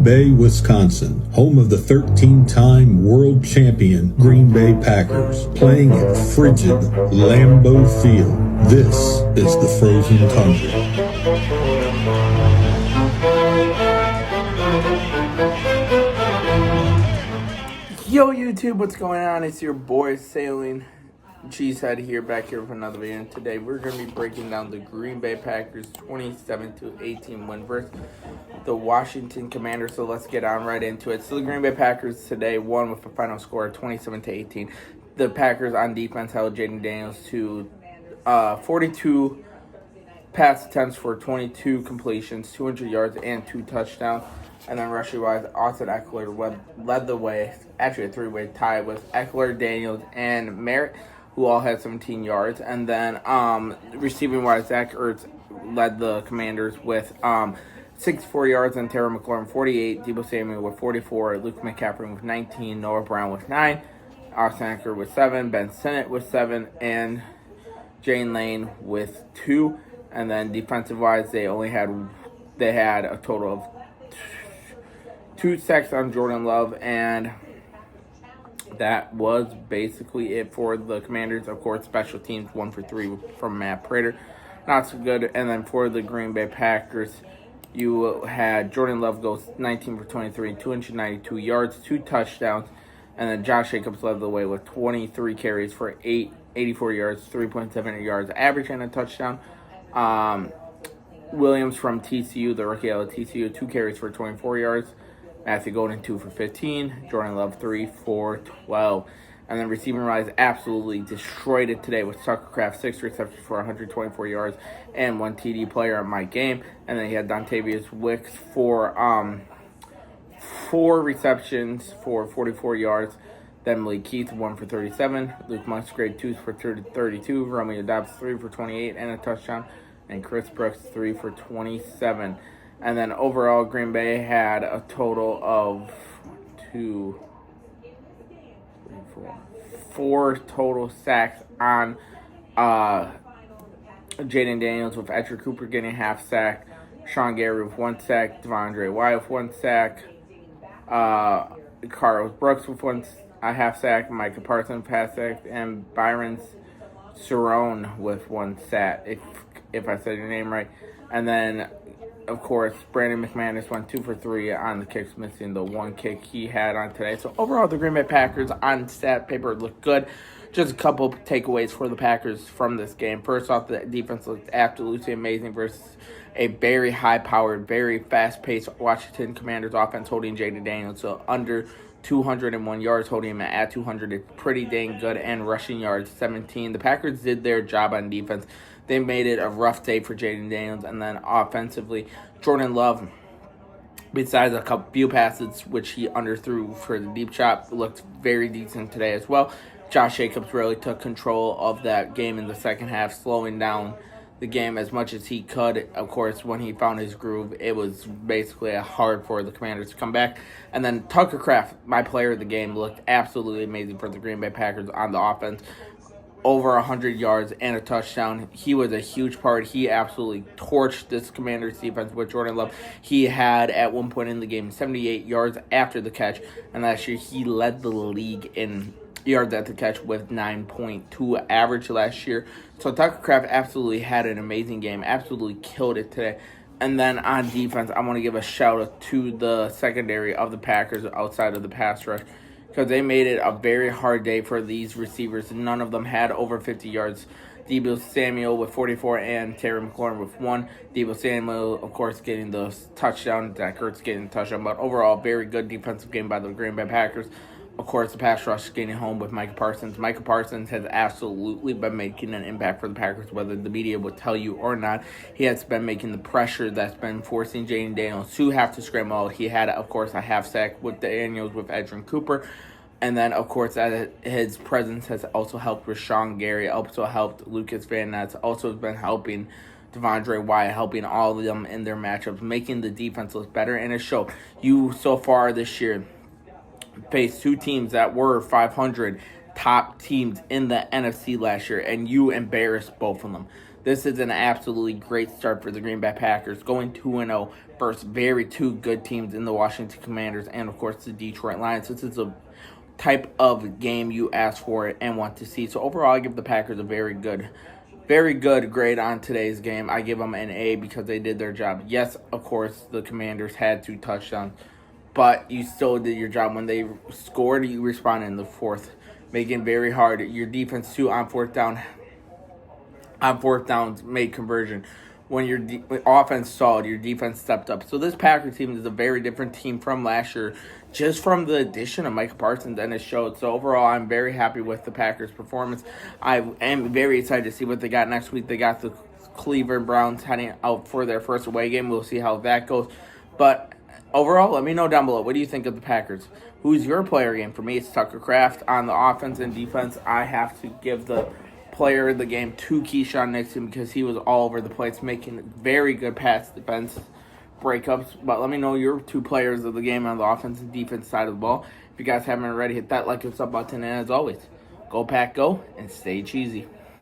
Green Bay, Wisconsin, home of the 13-time world champion Green Bay Packers, playing at frigid Lambeau Field. This is the frozen tundra. Yo YouTube, what's going on? It's your boy Sailing Cheesehead here, back here with another video. And today we're going to be breaking down the Green Bay Packers 27-18 win versus the Washington Commanders. So let's get on right into it. So the Green Bay Packers today won with a final score of 27-18. The Packers on defense held Jaden Daniels to 42 pass attempts for 22 completions, 200 yards, and 2 touchdowns. And then rushing-wise, Austin Eckler led the way, actually a three-way tie with Eckler, Daniels, and Merritt, who all had 17 yards. And then receiving-wise, Zach Ertz led the Commanders with 64 yards, and Terry McLaurin 48, Deebo Samuel with 44, Luke McCaffrey with 19, Noah Brown with 9, Austin Eckler with 7, Ben Sinnott with 7, and Jane Lane with 2. And then defensive-wise, they had a total of 2 sacks on Jordan Love, and that was basically it for the Commanders. Of course, special teams 1 for 3 from Matt Prater, not so good. And then for the Green Bay Packers, you had Jordan Love go 19 for 23, 292 yards, 2 touchdowns, and then Josh Jacobs led the way with 23 carries for 84 yards, 3.7 yards average, and a touchdown. Williams from TCU, the rookie out of TCU, 2 carries for 24 yards. Matthew Golden 2 for 15. Jordan Love 3 for 12. And then receiving wise, absolutely destroyed it today with Tucker Kraft, 6 receptions for 124 yards and 1 TD player on my game. And then he had Dontavius Wicks for 4 receptions for 44 yards. Then Malik Keith 1 for 37. Luke Musgrave 2 for 32. Romeo Dobbs 3 for 28 and a touchdown. And Chris Brooks 3 for 27. And then overall, Green Bay had a total of 4 total sacks on Jaden Daniels, with Edger Cooper getting a half sack, Sean Gary with 1 sack, Devondre Wyatt with 1 sack, Carlos Brooks with a half sack, Micah Parsons half sack, and Byron Cerrone with 1 sack, if I said your name right. And then, of course, Brandon McManus went 2 for 3 on the kicks, missing the 1 kick he had on today. So overall, the Green Bay Packers on stat paper look good. Just a couple takeaways for the Packers from this game. First off, the defense looked absolutely amazing versus a very high-powered, very fast-paced Washington Commanders offense, holding Jaden Daniels to under 201 yards, holding him at 200 is pretty dang good, and rushing yards 17. The Packers did their job on defense. They made it a rough day for Jaden Daniels. And then offensively, Jordan Love, besides a few passes which he underthrew for the deep shot, looked very decent today as well. Josh Jacobs really took control of that game in the second half, slowing down the game as much as he could. Of course, when he found his groove, it was basically hard for the Commanders to come back. And then Tucker Kraft, my player of the game, looked absolutely amazing for the Green Bay Packers on the offense. Over 100 yards and a touchdown. He was a huge part. He absolutely torched this Commanders defense with Jordan Love. He had, at one point in the game, 78 yards after the catch. And last year, he led the league in yards at the catch with 9.2 average last year. So Tucker Kraft absolutely had an amazing game. Absolutely killed it today. And then on defense, I want to give a shout out to the secondary of the Packers outside of the pass rush, because they made it a very hard day for these receivers. None of them had over 50 yards. Deebo Samuel with 44 and Terry McLaurin with 1. Deebo Samuel, of course, getting the touchdown. Zach Ertz getting the touchdown. But overall, very good defensive game by the Green Bay Packers. Of course, the pass rush getting home with Micah Parsons. Micah Parsons has absolutely been making an impact for the Packers, whether the media would tell you or not. He has been making the pressure that's been forcing Jaden Daniels to have to scramble. He had, of course, a half sack with Daniels with Edger Cooper. And then, of course, his presence has also helped with Sean Gary, also helped Lucas Van Ness, also has been helping Devondre Wyatt, helping all of them in their matchups, making the defense look better. And it showed. You, so far this year, faced 2 teams that were 500 top teams in the NFC last year, and you embarrassed both of them. This is an absolutely great start for the Green Bay Packers, going 2-0 versus two good teams in the Washington Commanders and, of course, the Detroit Lions. This is a type of game you ask for and want to see. So overall, I give the Packers a very good grade on today's game. I give them an A because they did their job. Yes, of course, the Commanders had 2 touchdowns, but you still did your job. When they scored, you responded in the fourth, making it very hard. Your defense, too, on fourth downs made conversion. When your offense stalled, your defense stepped up. So this Packers team is a very different team from last year, just from the addition of Micah Parsons, and it showed. So overall, I'm very happy with the Packers' performance. I am very excited to see what they got next week. They got the Cleveland Browns heading out for their first away game. We'll see how that goes. But overall, let me know down below. What do you think of the Packers? Who's your player game? For me, it's Tucker Kraft. On the offense and defense, I have to give the player of the game to Keyshawn Nixon because he was all over the place, making very good pass defense breakups. But let me know your 2 players of the game on the offense and defense side of the ball. If you guys haven't already, hit that like and sub button. And as always, go Pack, go, and stay cheesy.